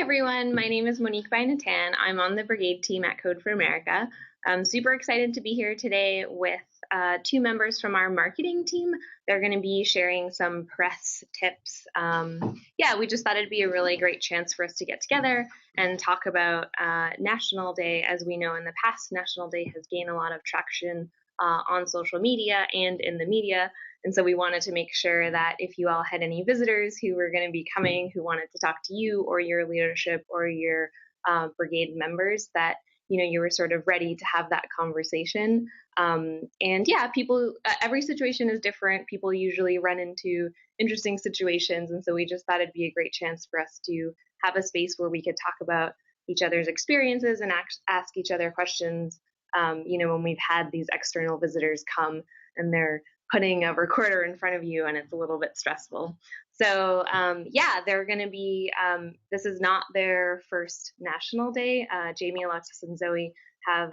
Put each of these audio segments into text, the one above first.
everyone. My name is Monique Bainatan. I'm on the Brigade team at Code for America. I'm super excited to be here today with two members from our marketing team. They're going to be sharing some press tips. We just thought it'd be a really great chance for us to get together and talk about National Day. As we know, in the past, National Day has gained a lot of traction on social media and in the media. And so we wanted to make sure that if you all had any visitors who were going to be coming, who wanted to talk to you or your leadership or your brigade members, that you were sort of ready to have that conversation. People, every situation is different. People usually run into interesting situations, and so we just thought it'd be a great chance for us to have a space where we could talk about each other's experiences and ask each other questions. When we've had these external visitors come and they're putting a recorder in front of you and it's a little bit stressful. So they're going to be, this is not their first National Day. Jamie, Alexis, and Zoe have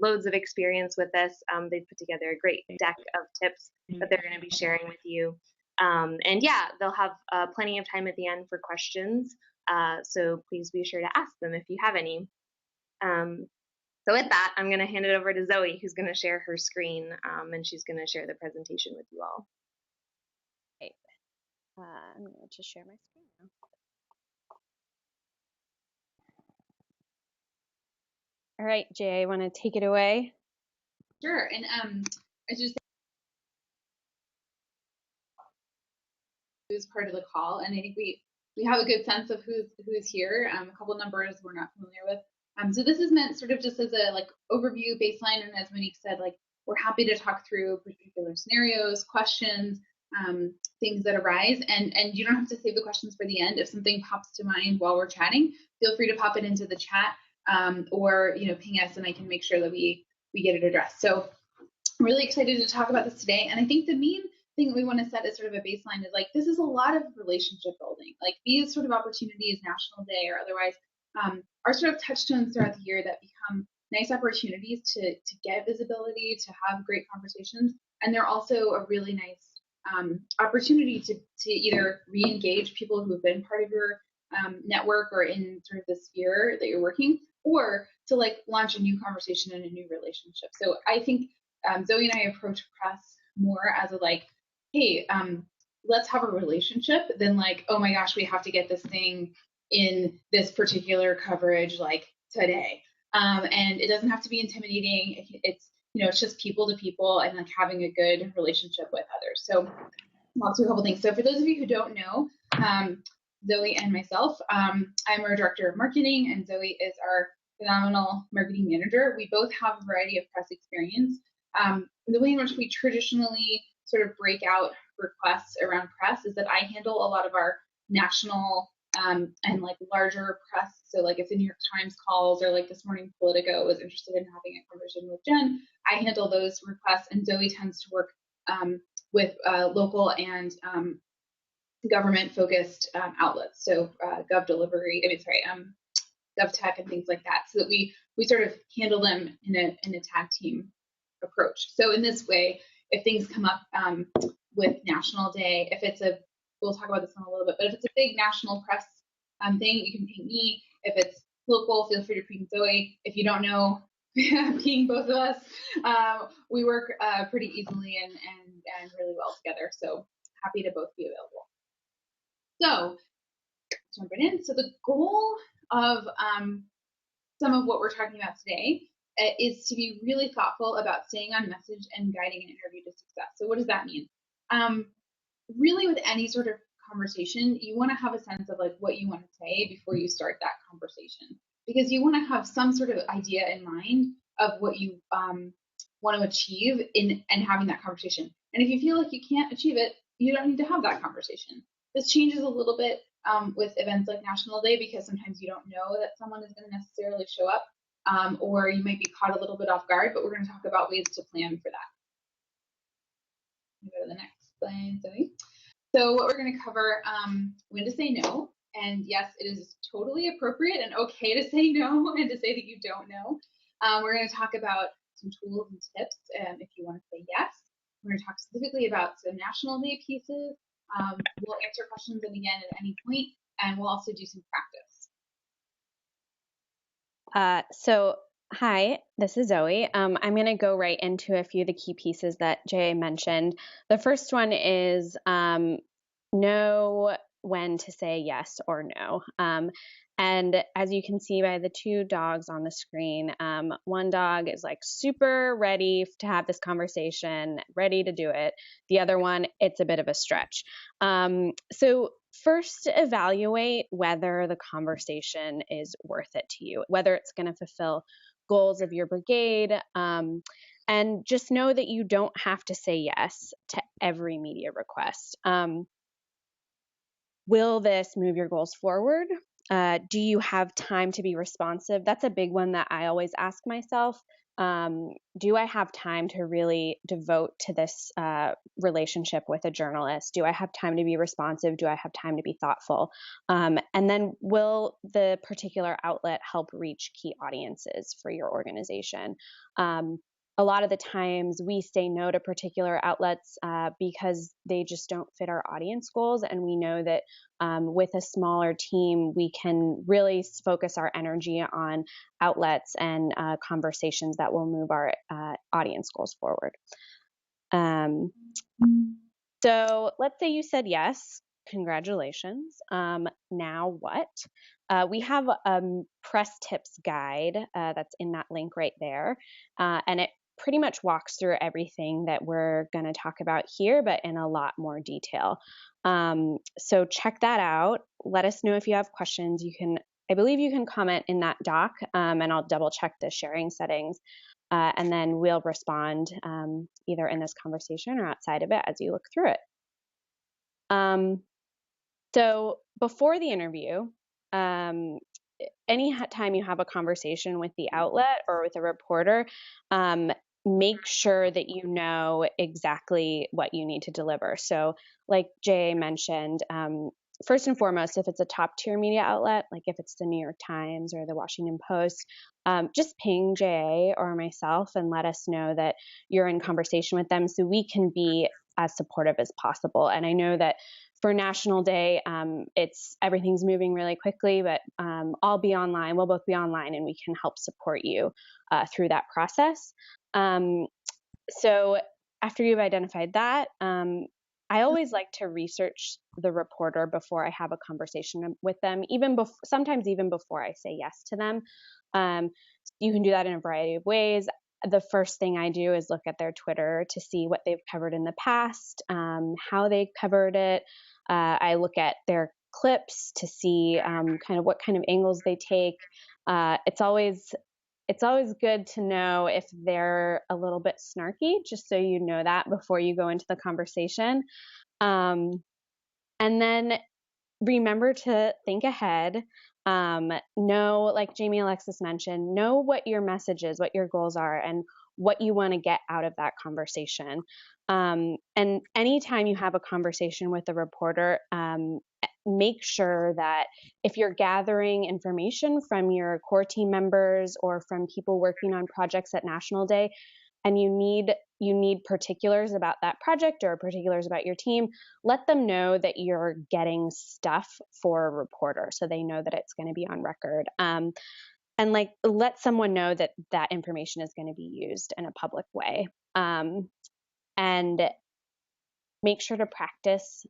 loads of experience with this. They've put together a great deck of tips that they're going to be sharing with you. They'll have plenty of time at the end for questions. So please be sure to ask them if you have any. So with that, I'm going to hand it over to Zoe, who's going to share her screen, and she's going to share the presentation with you all. Okay. I'm going to share my screen now. All right, Jay, want to take it away? Sure. And I just who's part of the call, and I think we have a good sense of who's here. A couple numbers we're not familiar with. So this is meant sort of just as a overview baseline, and as Monique said, we're happy to talk through particular scenarios, questions, things that arise, and you don't have to save the questions for the end. If something pops to mind while we're chatting, feel free to pop it into the chat, or ping us, and I can make sure that we get it addressed. So I'm really excited to talk about this today, and I think the main thing we want to set as sort of a baseline is this is a lot of relationship building. These sort of opportunities, National Day or otherwise, are sort of touchstones throughout the year that become nice opportunities to get visibility, to have great conversations, and they're also a really nice opportunity to either re-engage people who have been part of your network or in sort of the sphere that you're working, or to launch a new conversation and a new relationship. So I think Zoe and I approach press more as a hey, let's have a relationship than oh my gosh, we have to get this thing in this particular coverage today. And it doesn't have to be intimidating. It's just people to people and having a good relationship with others. So walk through a couple things. So for those of you who don't know, Zoe and myself, I'm our director of marketing, and Zoe is our phenomenal marketing manager. We both have a variety of press experience. The way in which we traditionally sort of break out requests around press is that I handle a lot of our national and larger press. So if the New York Times calls, or this morning Politico was interested in having a conversation with Jen, I handle those requests, and Zoe tends to work with local and government-focused outlets. So GovTech and things like that, so that we sort of handle them in a tag team approach. So in this way, if things come up with National Day, we'll talk about this in a little bit, but if it's a big national press thing, you can ping me. If it's local, feel free to ping Zoe. If you don't know, ping both of us. We work pretty easily and really well together, so happy to both be available. So let's jump right in. So the goal of some of what we're talking about today is to be really thoughtful about staying on message and guiding an interview to success. So what does that mean? Really, with any sort of conversation, you want to have a sense of what you want to say before you start that conversation, because you want to have some sort of idea in mind of what you want to achieve in having that conversation. And if you feel like you can't achieve it, you don't need to have that conversation. This changes a little bit with events like National Day, because sometimes you don't know that someone is going to necessarily show up, or you might be caught a little bit off guard, but we're going to talk about ways to plan for that. Go to the next slide, Zoe. So what we're going to cover, when to say no, and yes, it is totally appropriate and okay to say no and to say that you don't know. We're going to talk about some tools and tips if you want to say yes. We're going to talk specifically about some National Day pieces. We'll answer questions again at any point, and we'll also do some practice. Hi, this is Zoe. I'm going to go right into a few of the key pieces that Jay mentioned. The first one is know when to say yes or no. And as you can see by the two dogs on the screen, one dog is like super ready to have this conversation, ready to do it. The other one, it's a bit of a stretch. So first evaluate whether the conversation is worth it to you, whether it's going to fulfill goals of your brigade. And just know that you don't have to say yes to every media request. Will this move your goals forward? Do you have time to be responsive? That's a big one that I always ask myself. Do I have time to really devote to this relationship with a journalist? Do I have time to be responsive? Do I have time to be thoughtful? And then will the particular outlet help reach key audiences for your organization? A lot of the times we say no to particular outlets because they just don't fit our audience goals. And we know that with a smaller team, we can really focus our energy on outlets and conversations that will move our audience goals forward. So let's say you said yes. Congratulations. Now what? We have a press tips guide that's in that link right there. And it pretty much walks through everything that we're going to talk about here, but in a lot more detail. So check that out. Let us know if you have questions. I believe you can comment in that doc, and I'll double check the sharing settings. And then we'll respond either in this conversation or outside of it as you look through it. So before the interview, any time you have a conversation with the outlet or with a reporter, make sure that you know exactly what you need to deliver. So like Jay mentioned, first and foremost, if it's a top tier media outlet, like if it's the New York Times or the Washington Post, just ping Jay or myself and let us know that you're in conversation with them so we can be as supportive as possible. And I know that for National Day, everything's moving really quickly, but I'll be online. We'll both be online, and we can help support you through that process. So after you've identified that, I always like to research the reporter before I have a conversation with them, sometimes even before I say yes to them. You can do that in a variety of ways. The first thing I do is look at their Twitter to see what they've covered in the past, how they covered it. I look at their clips to see kind of what kind of angles they take. It's always good to know if they're a little bit snarky, just so you know that before you go into the conversation. And then remember to think ahead. Know, like Jamie Alexis mentioned, know what your message is, what your goals are, and what you want to get out of that conversation. And anytime you have a conversation with a reporter, make sure that if you're gathering information from your core team members or from people working on projects at National Day, and you need particulars about that project or particulars about your team, let them know that you're getting stuff for a reporter so they know that it's going to be on record. And let someone know that that information is going to be used in a public way. And make sure to practice.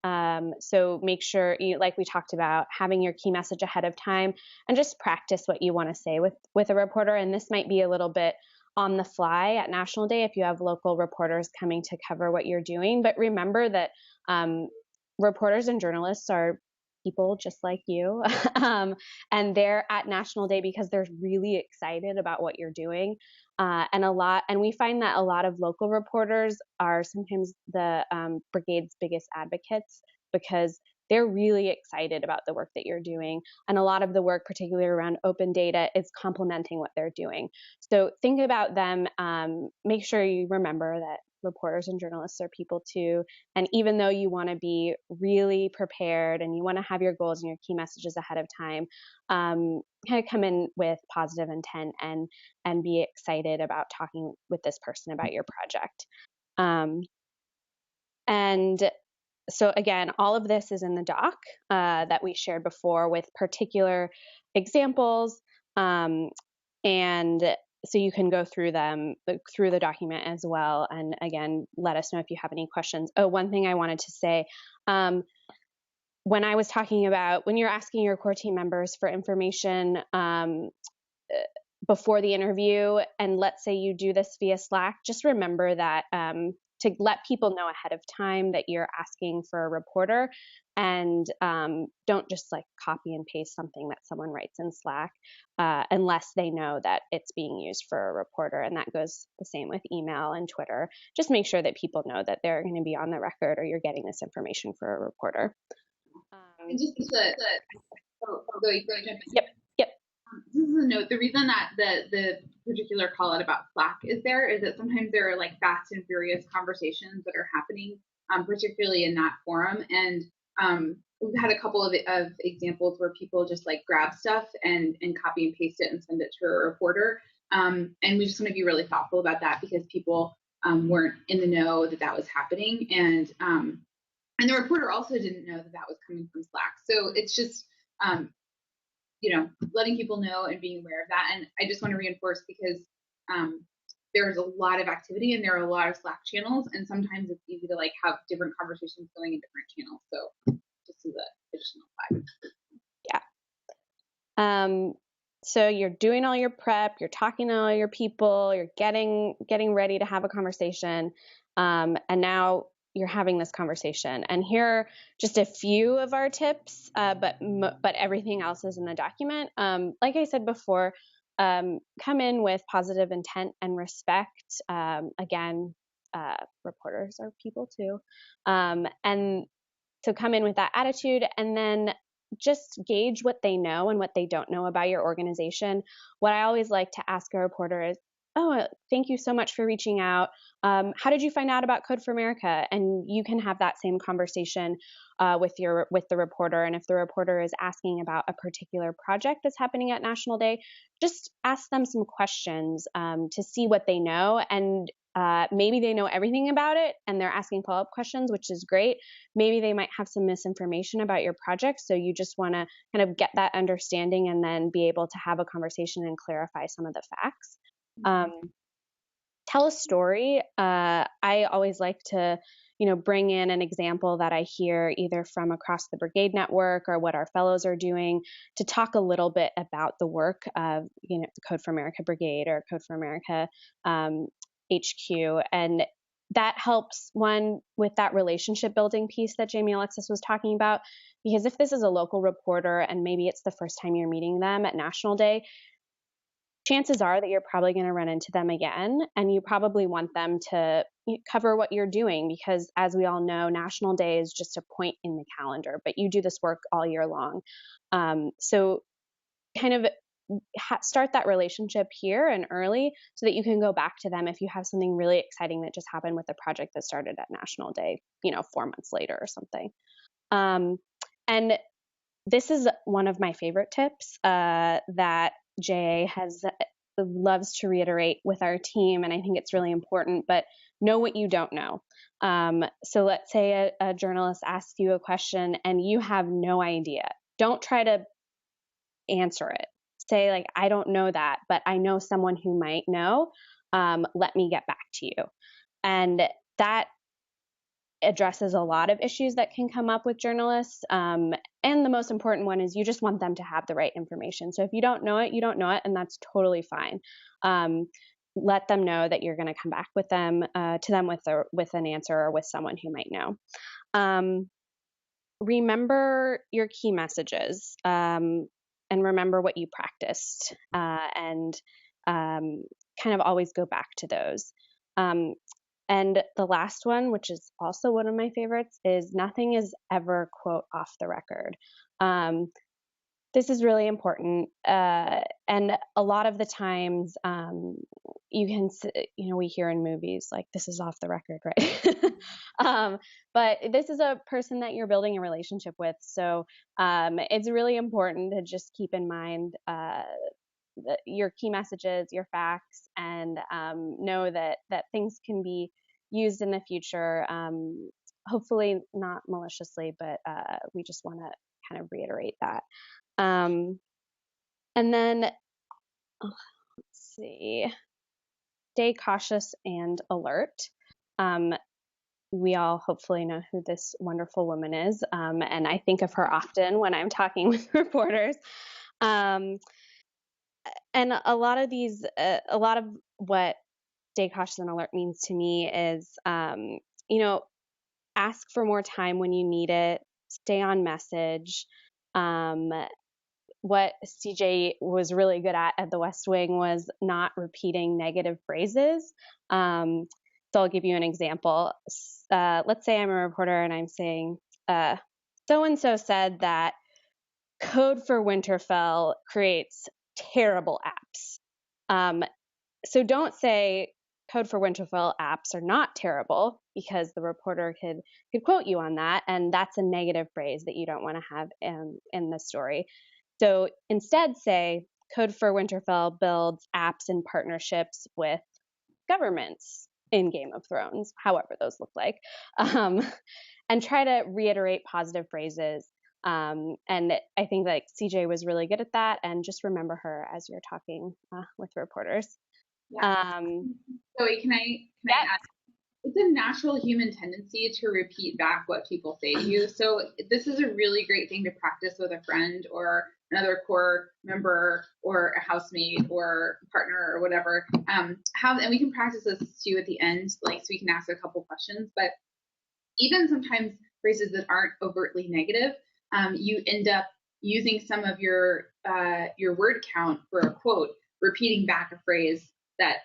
So make sure, like we talked about, having your key message ahead of time and just practice what you want to say with a reporter. And this might be a little bit on the fly at National Day if you have local reporters coming to cover what you're doing. But remember that reporters and journalists are people just like you. And they're at National Day because they're really excited about what you're doing. And we find that a lot of local reporters are sometimes the brigade's biggest advocates because they're really excited about the work that you're doing. And a lot of the work, particularly around open data, is complementing what they're doing. So think about them. Make sure you remember that reporters and journalists are people too. And even though you want to be really prepared and you want to have your goals and your key messages ahead of time, kind of come in with positive intent and be excited about talking with this person about your project. And so again, all of this is in the doc that we shared before with particular examples. And so you can go through through the document as well. And again, let us know if you have any questions. Oh, one thing I wanted to say, when I was talking about when you're asking your core team members for information before the interview, and let's say you do this via Slack, just remember that to let people know ahead of time that you're asking for a reporter, and don't just like copy and paste something that someone writes in Slack unless they know that it's being used for a reporter. And that goes the same with email and Twitter. Just make sure that people know that they're going to be on the record or you're getting this information for a reporter. And just Yep. This is a note. The reason that the particular call out about Slack is that sometimes there are like fast and furious conversations that are happening, particularly in that forum. And we've had a couple of examples where people just like grab stuff and copy and paste it and send it to a reporter. And we just want to be really thoughtful about that because people weren't in the know that was happening. And the reporter also didn't know that was coming from Slack. So it's just, letting people know and being aware of that. And I just want to reinforce because there's a lot of activity and there are a lot of Slack channels, and sometimes it's easy to like have different conversations going in different channels. So just as an additional 5. Yeah. So you're doing all your prep, you're talking to all your people, you're getting ready to have a conversation, and now you're having this conversation. And here are just a few of our tips, but everything else is in the document. Like I said before, come in with positive intent and respect. Again, reporters are people too, and so come in with that attitude, and then just gauge what they know and what they don't know about your organization. What I always like to ask a reporter is, oh, thank you so much for reaching out. How did you find out about Code for America? And you can have that same conversation with the reporter. And if the reporter is asking about a particular project that's happening at National Day, just ask them some questions to see what they know. And maybe they know everything about it and they're asking follow-up questions, which is great. Maybe they might have some misinformation about your project. So you just want to kind of get that understanding and then be able to have a conversation and clarify some of the facts. Tell a story. I always like to, bring in an example that I hear either from across the Brigade network or what our fellows are doing to talk a little bit about the work of, the Code for America Brigade or Code for America HQ. And that helps one with that relationship building piece that Jamie Alexis was talking about. Because if this is a local reporter and maybe it's the first time you're meeting them at National Day, chances are that you're probably going to run into them again, and you probably want them to cover what you're doing because, as we all know, National Day is just a point in the calendar, but you do this work all year long. So kind of start that relationship here and early so that you can go back to them if you have something really exciting that just happened with a project that started at National Day, 4 months later or something. And this is one of my favorite tips that JA loves to reiterate with our team, and I think it's really important, but know what you don't know. So let's say a journalist asks you a question and you have no idea. Don't try to answer it. Say like, I don't know that, but I know someone who might know. Let me get back to you. And that addresses a lot of issues that can come up with journalists. And the most important one is you just want them to have the right information. So if you don't know it, you don't know it, and that's totally fine. Let them know that you're going to come back with them with an answer or with someone who might know. Remember your key messages and remember what you practiced and kind of always go back to those. And the last one, which is also one of my favorites, is nothing is ever, quote, off the record. This is really important. And a lot of the times we hear in movies, like, this is off the record, right? But this is a person that you're building a relationship with. So it's really important to just keep in mind your key messages, your facts, and know that things can be used in the future, hopefully not maliciously, but we just want to kind of reiterate that. And then let's see, stay cautious and alert. We all hopefully know who this wonderful woman is, and I think of her often when I'm talking with reporters. And a lot of what stay cautious and alert means to me is, ask for more time when you need it, stay on message. What CJ was really good at the West Wing was not repeating negative phrases. So I'll give you an example. Let's say I'm a reporter and I'm saying, so-and-so said that code for Winterfell creates terrible apps. So don't say code for Winterfell apps are not terrible, because the reporter could quote you on that, and that's a negative phrase that you don't want to have in the story. So instead say code for Winterfell builds apps in partnerships with governments in Game of Thrones, however those look like, and try to reiterate positive phrases. And I think like CJ was really good at that, and just remember her as you're talking with reporters. Yeah. Zoe, can I add? It's a natural human tendency to repeat back what people say to you. So this is a really great thing to practice with a friend or another core member or a housemate or partner or whatever. And we can practice this too at the end, like so we can ask a couple questions. But even sometimes phrases that aren't overtly negative, you end up using some of your word count for a quote, repeating back a phrase that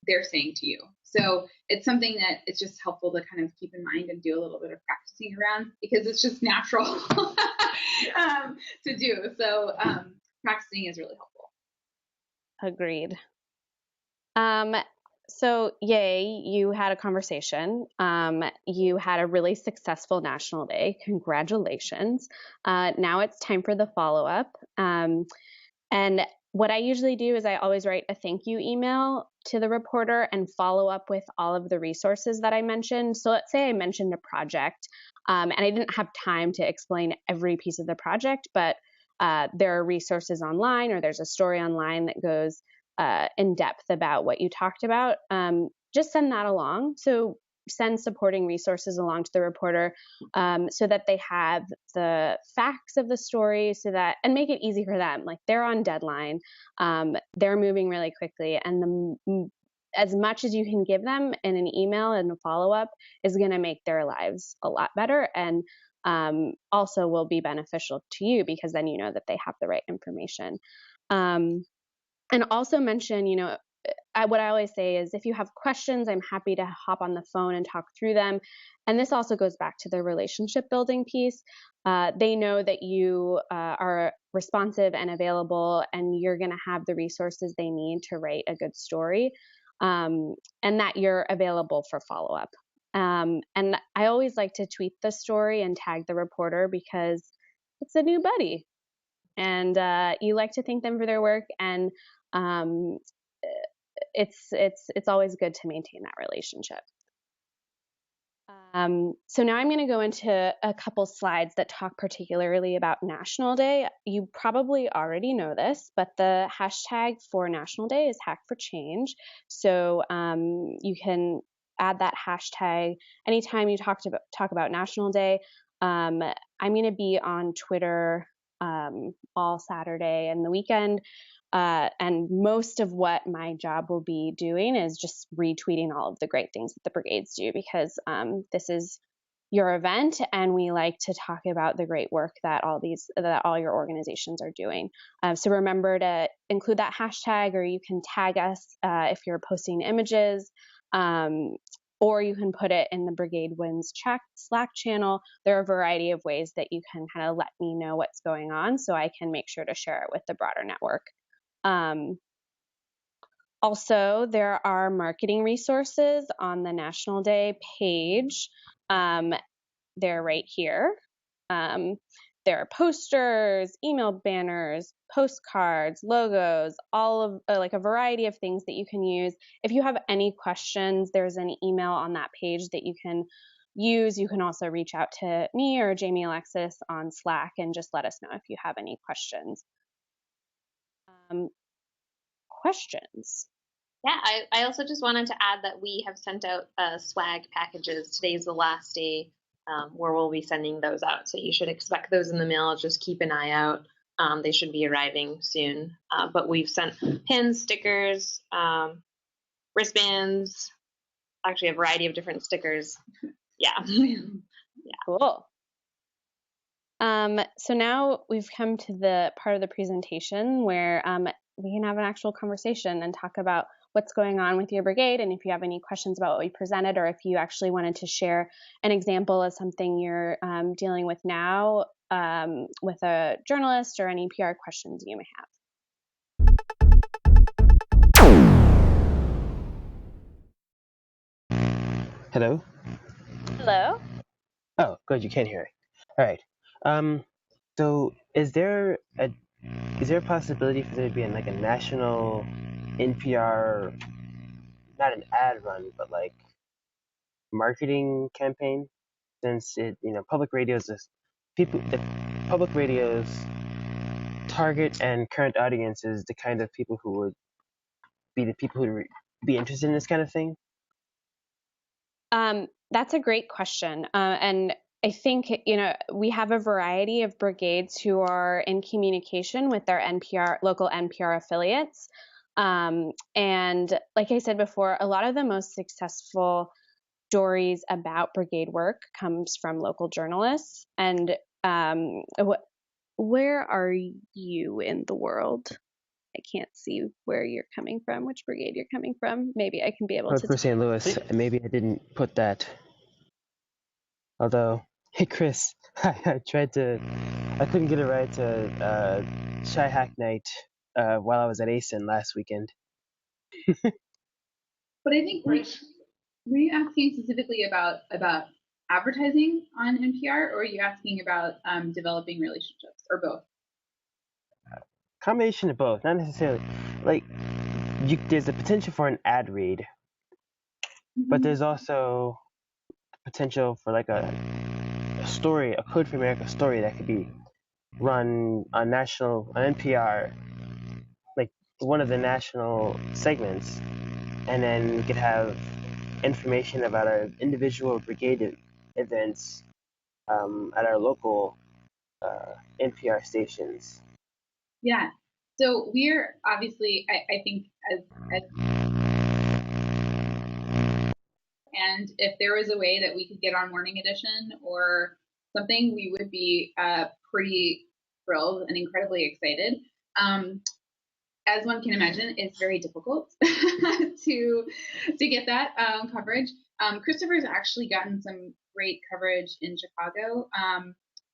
they're saying to you. So it's something that it's just helpful to kind of keep in mind and do a little bit of practicing around, because it's just natural to do. So practicing is really helpful. Agreed. So yay, you had a conversation. You had a really successful National Day. Congratulations. Now it's time for the follow-up. And what I usually do is I always write a thank you email to the reporter and follow up with all of the resources that I mentioned. So let's say I mentioned a project, and I didn't have time to explain every piece of the project, but there are resources online, or there's a story online that goes in depth about what you talked about. Just send that along. So send supporting resources along to the reporter, so that they have the facts of the story, and make it easy for them. Like, they're on deadline, they're moving really quickly, and as much as you can give them in an email and a follow-up is going to make their lives a lot better, and also will be beneficial to you, because then you know that they have the right information. And also mention, what I always say is, if you have questions, I'm happy to hop on the phone and talk through them. And this also goes back to the relationship building piece. They know that you are responsive and available, and you're going to have the resources they need to write a good story, and that you're available for follow-up. And I always like to tweet the story and tag the reporter, because it's a new buddy, and you like to thank them for their work, and it's always good to maintain that relationship. So now I'm going to go into a couple slides that talk particularly about National Day. You probably already know this, but the hashtag for National Day is Hack for Change. So you can add that hashtag anytime you talk about National Day. I'm going to be on Twitter all Saturday and the weekend. And most of what my job will be doing is just retweeting all of the great things that the Brigades do, because this is your event, and we like to talk about the great work that all your organizations are doing. So remember to include that hashtag, or you can tag us if you're posting images, or you can put it in the Brigade Wins Slack channel. There are a variety of ways that you can kind of let me know what's going on, so I can make sure to share it with the broader network. Also, there are marketing resources on the National Day page. They're right here. There are posters, email banners, postcards, logos, all of like a variety of things that you can use. If you have any questions, there's an email on that page that you can use. You can also reach out to me or Jamie Alexis on Slack and just let us know if you have any questions. questions. Yeah, I also just wanted to add that we have sent out swag packages. Today's the last day where we'll be sending those out. So you should expect those in the mail. Just keep an eye out. They should be arriving soon. But we've sent pins, stickers, wristbands, actually a variety of different stickers. Yeah. Cool. So now we've come to the part of the presentation where we can have an actual conversation and talk about what's going on with your brigade, and if you have any questions about what we presented, or if you actually wanted to share an example of something you're dealing with now with a journalist, or any PR questions you may have. Hello? Hello? Oh, good, you can hear it. All right. So is there a possibility for there to be like a national NPR, not an ad run, but like marketing campaign? Since public radios is the public radio's target and current audience is the kind of people who would be the people who would be interested in this kind of thing. That's a great question. And I think, we have a variety of brigades who are in communication with their local NPR affiliates. And like I said before, a lot of the most successful stories about brigade work comes from local journalists. And where are you in the world? I can't see where you're coming from, which brigade you're coming from. Maybe I can be able to. For St. Louis, maybe I didn't put that. Although, hey Chris, I couldn't get a ride to Shy Hack Night while I was at ASIN last weekend. But I think, were you asking specifically about advertising on NPR, or are you asking about developing relationships, or both? Combination of both, not necessarily. Like, there's the potential for an ad read, but there's also potential for like a story, a Code for America story that could be run on NPR, like one of the national segments, and then we could have information about our individual brigade events at our local NPR stations. Yeah. So we're obviously, I think, as and if there was a way that we could get on Morning Edition or something, we would be pretty thrilled and incredibly excited. As one can imagine, it's very difficult to get that coverage. Christopher's actually gotten some great coverage in Chicago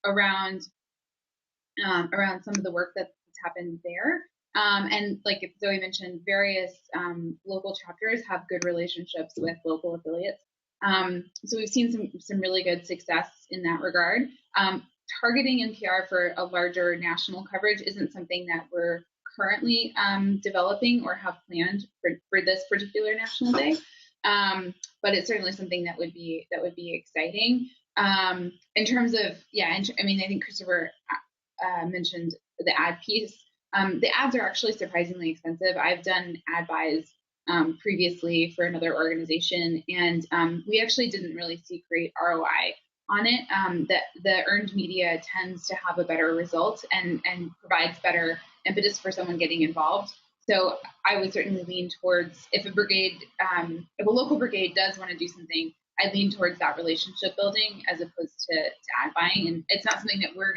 around some of the work that's happened there. And like Zoe mentioned, various local chapters have good relationships with local affiliates. So we've seen some really good success in that regard. Targeting NPR for a larger national coverage isn't something that we're currently developing or have planned for this particular National Day. But it's certainly something that would be exciting. In terms of, I think Christopher mentioned the ad piece. The ads are actually surprisingly expensive. I've done ad buys previously for another organization, and we actually didn't really see great ROI on it. The earned media tends to have a better result and provides better impetus for someone getting involved. So I would certainly lean towards, if a local brigade does want to do something, I lean towards that relationship building as opposed to ad buying. And it's not something that we're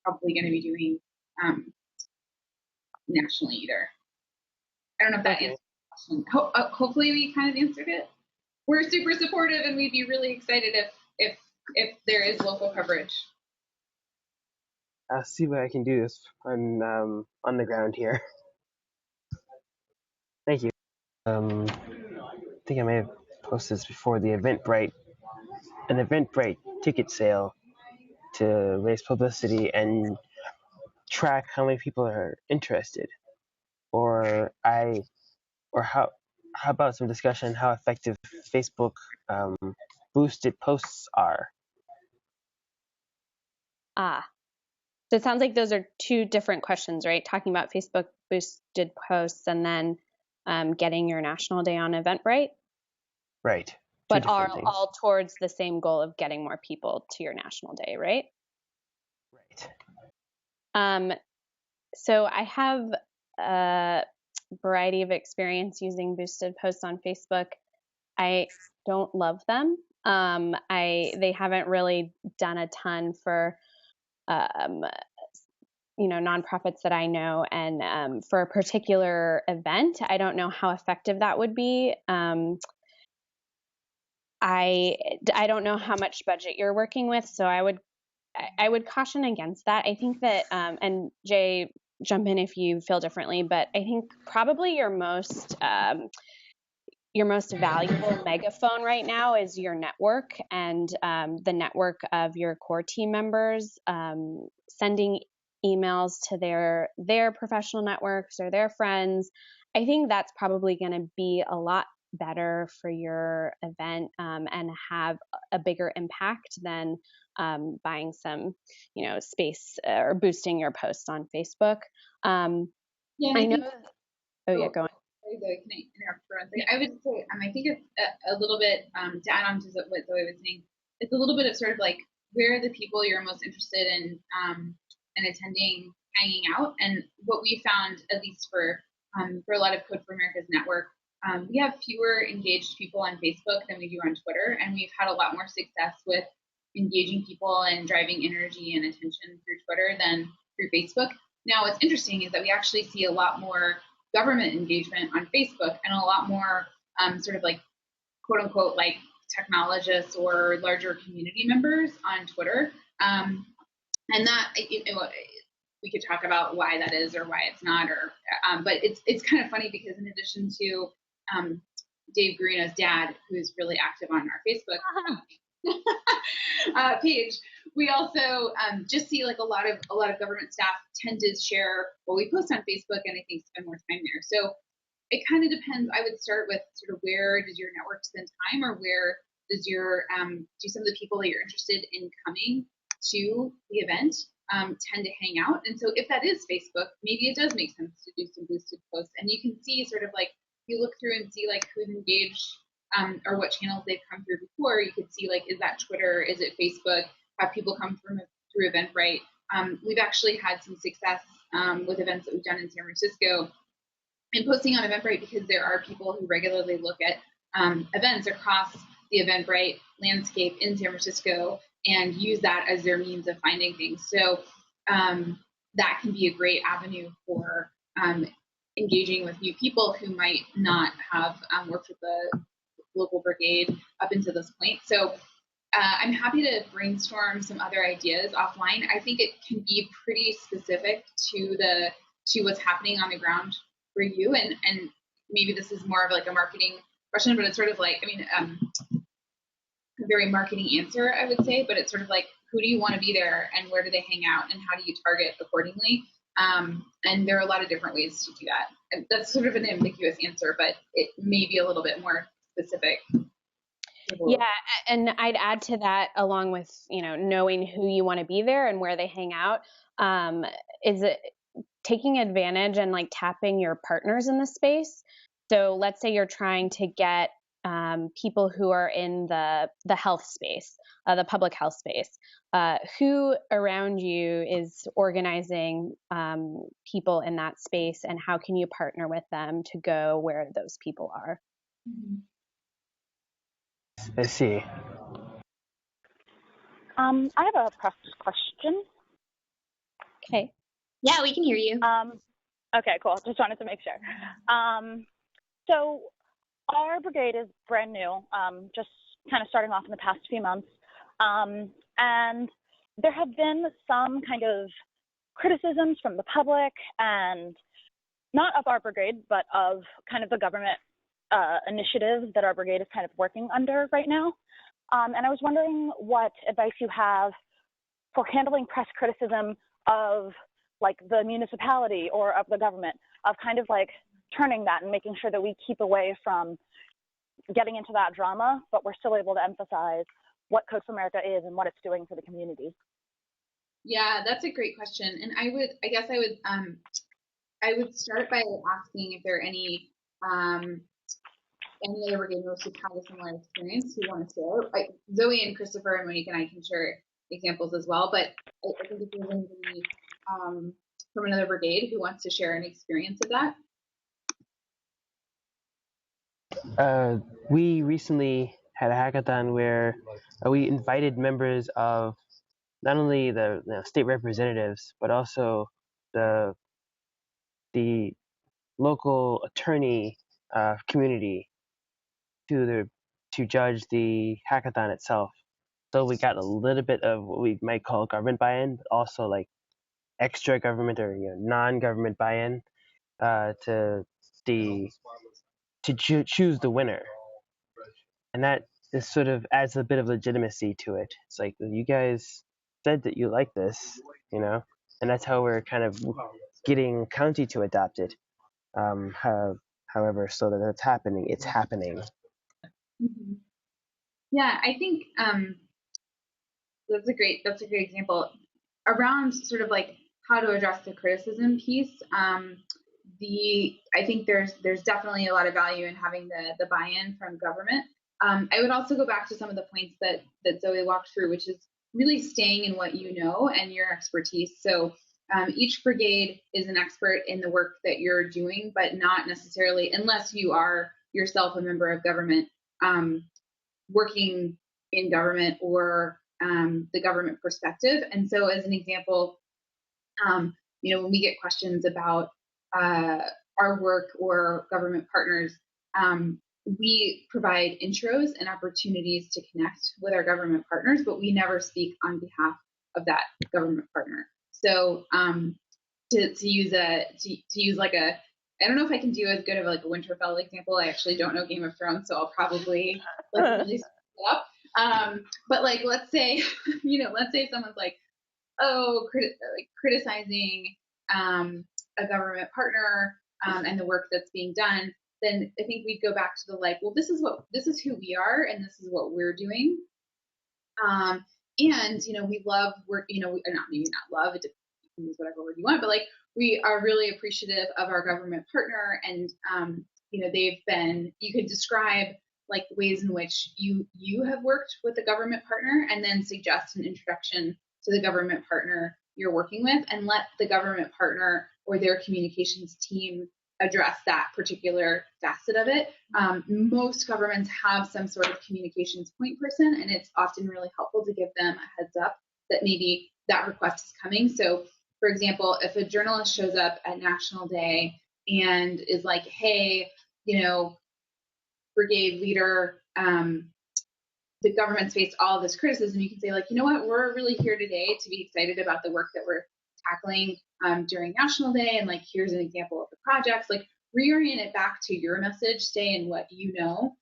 probably going to be doing nationally either. I don't know if that answers the question. Hopefully we kind of answered it. We're super supportive, and we'd be really excited if there is local coverage. I'll see what I can do on the ground here. Thank you. I think I may have posted this before. An Eventbrite ticket sale to raise publicity and track how many people are interested, or how about some discussion how effective Facebook boosted posts are. So it sounds like those are two different questions, right? Talking about Facebook boosted posts and then getting your National Day on Eventbrite. Right. But are all towards the same goal of getting more people to your National Day, right? Right. So I have a variety of experience using boosted posts on Facebook. I don't love them. They haven't really done a ton for nonprofits that I know, and for a particular event, I don't know how effective that would be. I don't know how much budget you're working with, so I would caution against that. I think that, and Jay, jump in if you feel differently, but I think probably your most valuable megaphone right now is your network and the network of your core team members, sending emails to their professional networks or their friends. I think that's probably going to be a lot better for your event and have a bigger impact than buying some, space or boosting your post on Facebook. Yeah, I know. Yeah, go on. Can I interrupt for one second? I would say, I think it's a little bit, to add on to what Zoe was saying, it's a little bit of sort of like, where are the people you're most interested in attending, hanging out? And what we found, at least for a lot of Code for America's network, we have fewer engaged people on Facebook than we do on Twitter, and we've had a lot more success with engaging people and driving energy and attention through Twitter than through Facebook. Now, what's interesting is that we actually see a lot more government engagement on Facebook and a lot more sort of like quote unquote like technologists or larger community members on Twitter. And that we could talk about why that is or why it's not, or but it's kind of funny because in addition to Dave Garino's dad, who's really active on our Facebook page, we also just see like a lot of government staff tend to share what we post on Facebook, and I think spend more time there. So it kind of depends. I would start with sort of where does your network spend time, or where does your do some of the people that you're interested in coming to the event tend to hang out. And so if that is Facebook, maybe it does make sense to do some boosted posts, and you can see sort of like you look through and see like who's engaged or what channels they've come through before. You could see like, is that Twitter, is it Facebook, have people come through Eventbrite. We've actually had some success with events that we've done in San Francisco and posting on Eventbrite, because there are people who regularly look at events across the Eventbrite landscape in San Francisco and use that as their means of finding things. So that can be a great avenue for engaging with new people who might not have worked with the local brigade up until this point. So I'm happy to brainstorm some other ideas offline. I think it can be pretty specific to what's happening on the ground for you, and maybe this is more of like a marketing question, but it's sort of like, a very marketing answer, I would say, but it's sort of like, who do you want to be there and where do they hang out and how do you target accordingly? And there are a lot of different ways to do that. And that's sort of an ambiguous answer, but it may be a little bit more specific. Yeah, and I'd add to that, along with, knowing who you want to be there and where they hang out, is it taking advantage and like tapping your partners in the space. So let's say you're trying to get people who are in the health space, the public health space. Who around you is organizing people in that space, and how can you partner with them to go where those people are? I see. I have a press question. Okay. Yeah, we can hear you. Okay, cool. Just wanted to make sure. So our brigade is brand new, just kind of starting off in the past few months. And there have been some kind of criticisms from the public, and not of our brigade, but of kind of the government initiatives that our brigade is kind of working under right now. And I was wondering what advice you have for handling press criticism of like the municipality or of the government, of kind of like turning that and making sure that we keep away from getting into that drama, but we're still able to emphasize what Code for America is and what it's doing for the community. Yeah, that's a great question. And I guess I would I would start by asking if there are any other brigade members who've had a similar experience who want to share. Zoe and Christopher and Monique and I can share examples as well, but I think if there's anybody from another brigade who wants to share an experience of that. We recently had a hackathon where we invited members of not only the state representatives, but also the local attorney community to judge the hackathon itself. So we got a little bit of what we might call government buy-in, but also like extra government or non-government buy-in to choose the winner, and that is sort of adds a bit of legitimacy to it. It's like, you guys said that you like this, and that's how we're kind of getting county to adopt it. However, so that it's happening. Mm-hmm. Yeah, I think that's a great example around sort of like how to address the criticism piece. I think there's definitely a lot of value in having the buy-in from government. I would also go back to some of the points that Zoe walked through, which is really staying in what you know and your expertise. So each brigade is an expert in the work that you're doing, but not necessarily, unless you are yourself a member of government, working in government or the government perspective. And so as an example, when we get questions about our work or government partners, we provide intros and opportunities to connect with our government partners, but we never speak on behalf of that government partner. So to use like a, I don't know if I can do as good of like a Winterfell example. I actually don't know Game of Thrones, so I'll probably really screw it up. But like, let's say someone's like, criticizing a government partner and the work that's being done, then I think we'd go back to the like, well, this is who we are, and this is what we're doing. And we love work. Not love. It depends whatever word you want, but like we are really appreciative of our government partner, and they've been. You could describe like the ways in which you have worked with the government partner, and then suggest an introduction to the government partner you're working with, and let the government partner or their communications team address that particular facet of it. Most governments have some sort of communications point person, and it's often really helpful to give them a heads up that maybe that request is coming. So, for example, if a journalist shows up at National Day and is like, hey, brigade leader, the government's faced all this criticism, you can say, like, you know what, we're really here today to be excited about the work that we're tackling during National Day, and like, here's an example of the projects. Like, reorient it back to your message, stay in what you know,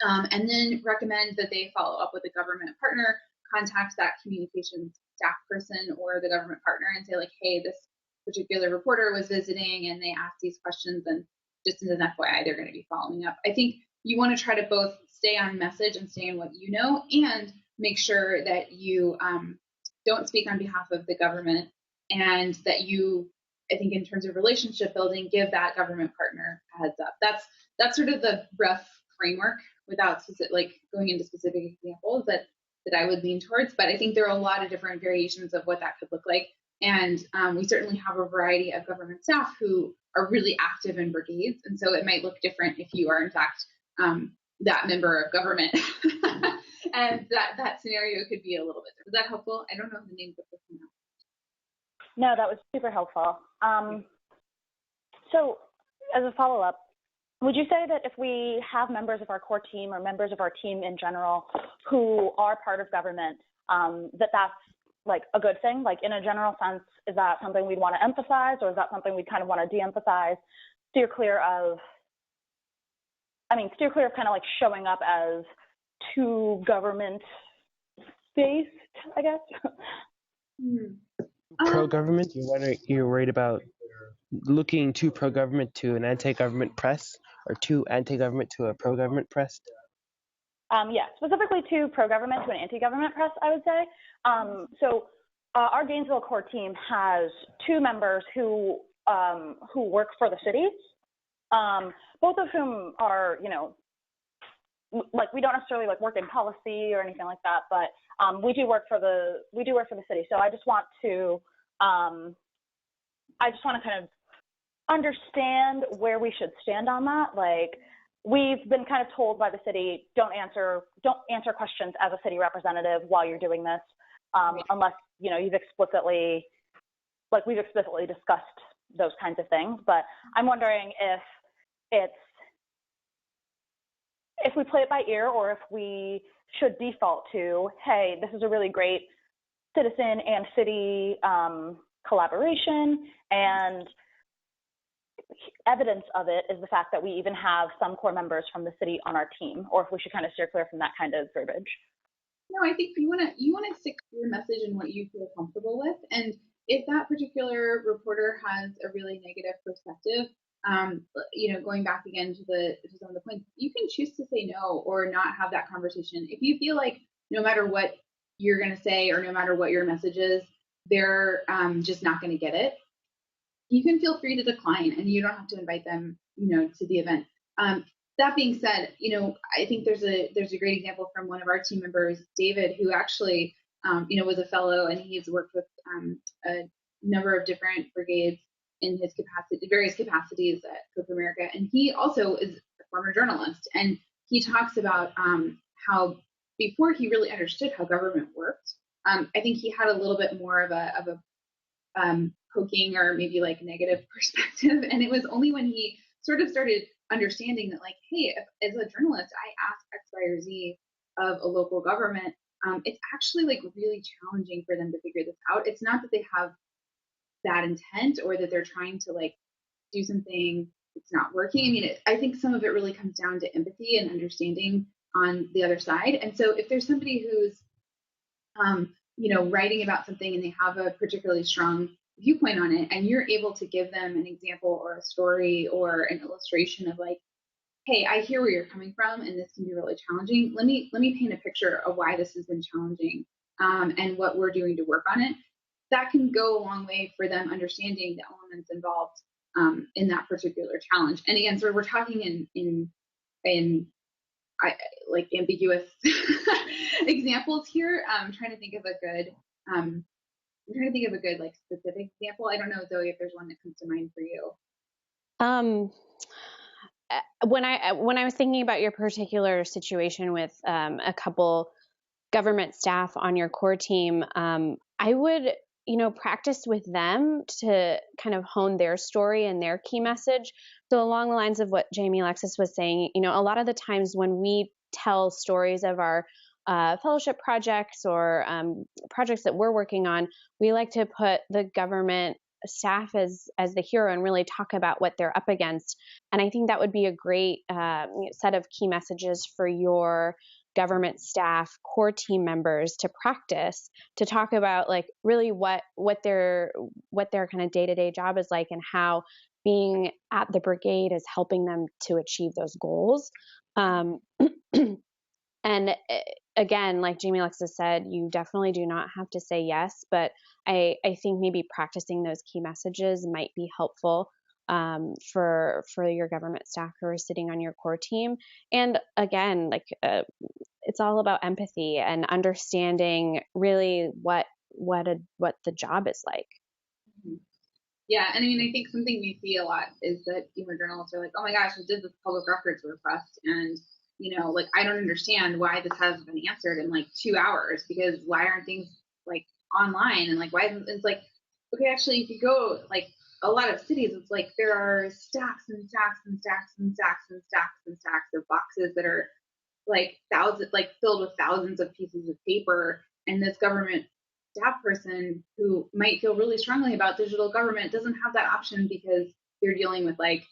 and then recommend that they follow up with a government partner, contact that communications staff person or the government partner and say, like, hey, this particular reporter was visiting and they asked these questions, and just as an FYI, they're going to be following up. I think you want to try to both stay on message and stay in what you know, and make sure that you don't speak on behalf of the government, and that you, I think, in terms of relationship building, give that government partner a heads up. That's sort of the rough framework, without going into specific examples that I would lean towards. But I think there are a lot of different variations of what that could look like. And we certainly have a variety of government staff who are really active in brigades. And so it might look different if you are, in fact, that member of government. And that scenario could be a little bit different. Is that helpful? I don't know the names of the person. No, that was super helpful. So as a follow-up, would you say that if we have members of our core team or members of our team in general who are part of government, that's like a good thing? Like, in a general sense, is that something we'd want to emphasize, or is that something we kind of want to de-emphasize? Steer clear of kind of like showing up as too government-based, I guess. Pro-government? You're worried about looking too pro-government to an anti-government press, or too anti-government to a pro-government press? Yeah, specifically to pro-government to an anti-government press, I would say. So our Gainesville core team has two members who who work for the cities, both of whom are, like we don't necessarily like work in policy or anything like that, but we do work for the city. So I just want to kind of understand where we should stand on that. Like, we've been kind of told by the city, don't answer questions as a city representative while you're doing this, unless we've explicitly discussed those kinds of things. But I'm wondering if we play it by ear, or if we should default to, hey, this is a really great citizen and city collaboration, and evidence of it is the fact that we even have some core members from the city on our team, or if we should kind of steer clear from that kind of verbiage. No, I think you want to stick to your message and what you feel comfortable with. And if that particular reporter has a really negative perspective, going back again to some of the points, you can choose to say no or not have that conversation. If you feel like no matter what you're going to say or no matter what your message is, they're just not going to get it, you can feel free to decline, and you don't have to invite them, to the event. That being said, I think there's a great example from one of our team members, David, who actually, was a fellow, and he's worked with a number of different brigades in his various capacities at Code for America, and he also is a former journalist, and he talks about how before he really understood how government worked, I think he had a little bit more of a poking or maybe like negative perspective, and it was only when he sort of started understanding that, like, hey, as a journalist, I ask X, Y, or Z of a local government, it's actually like really challenging for them to figure this out. It's not that they have that intent or that they're trying to like do something that's not working. I mean, I think some of it really comes down to empathy and understanding on the other side. And so if there's somebody who's writing about something and they have a particularly strong viewpoint on it, and you're able to give them an example or a story or an illustration of like, hey, I hear where you're coming from, and this can be really challenging. Let me paint a picture of why this has been challenging, and what we're doing to work on it. That can go a long way for them understanding the elements involved in that particular challenge. And again, so we're talking in like ambiguous examples here. I'm trying to think of a good like specific example. I don't know, Zoe, if there's one that comes to mind for you. When I was thinking about your particular situation with a couple government staff on your core team, I would practice with them to kind of hone their story and their key message. So along the lines of what Jamie Alexis was saying, a lot of the times when we tell stories of our fellowship projects or projects that we're working on, we like to put the government staff as the hero and really talk about what they're up against. And I think that would be a great set of key messages for your government staff, core team members to practice, to talk about like really what their kind of day-to-day job is like, and how being at the brigade is helping them to achieve those goals. And again, like Jamie Alexis said, you definitely do not have to say yes, but I think maybe practicing those key messages might be helpful for your government staff who are sitting on your core team. And again, like it's all about empathy and understanding really what the job is like. Yeah, and I mean, I think something we see a lot is that journalists are like, oh my gosh, I did this public records request, and like, I don't understand why this hasn't been answered in like 2 hours, because why aren't things like online, and like why isn't it's like, okay, actually, if you go like a lot of cities, it's like there are stacks and stacks and stacks and stacks and stacks and stacks of boxes that are like filled with thousands of pieces of paper, and this government staff person who might feel really strongly about digital government doesn't have that option because they're dealing with like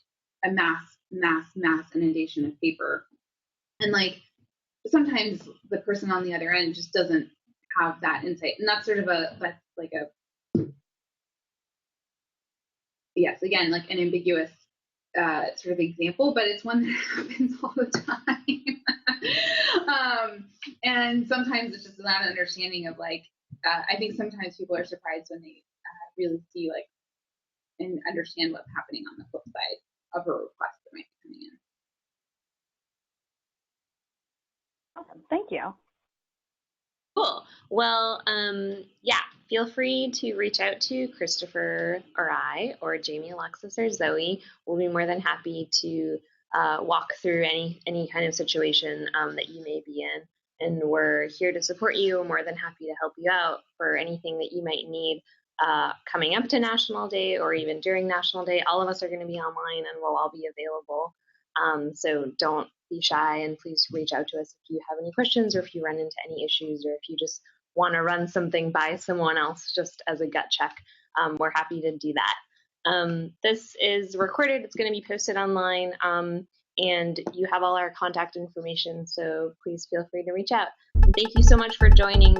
a mass inundation of paper. And like sometimes the person on the other end just doesn't have that insight. And that's sort of yes, again, like an ambiguous sort of example, but it's one that happens all the time. And sometimes it's just not an understanding of like, I think sometimes people are surprised when they really see like and understand what's happening on the flip side of a request that might be coming in. Awesome. Thank you. Cool. Well, yeah, feel free to reach out to Christopher or I or Jamie, Alexis, or Zoe. We'll be more than happy to walk through any kind of situation that you may be in. And we're here to support you. We're more than happy to help you out for anything that you might need coming up to National Day or even during National Day. All of us are going to be online and we'll all be available. So don't be shy, and please reach out to us if you have any questions or if you run into any issues or if you just want to run something by someone else just as a gut check. We're happy to do that. This is recorded. It's going to be posted online, and you have all our contact information, so please feel free to reach out. Thank you so much for joining.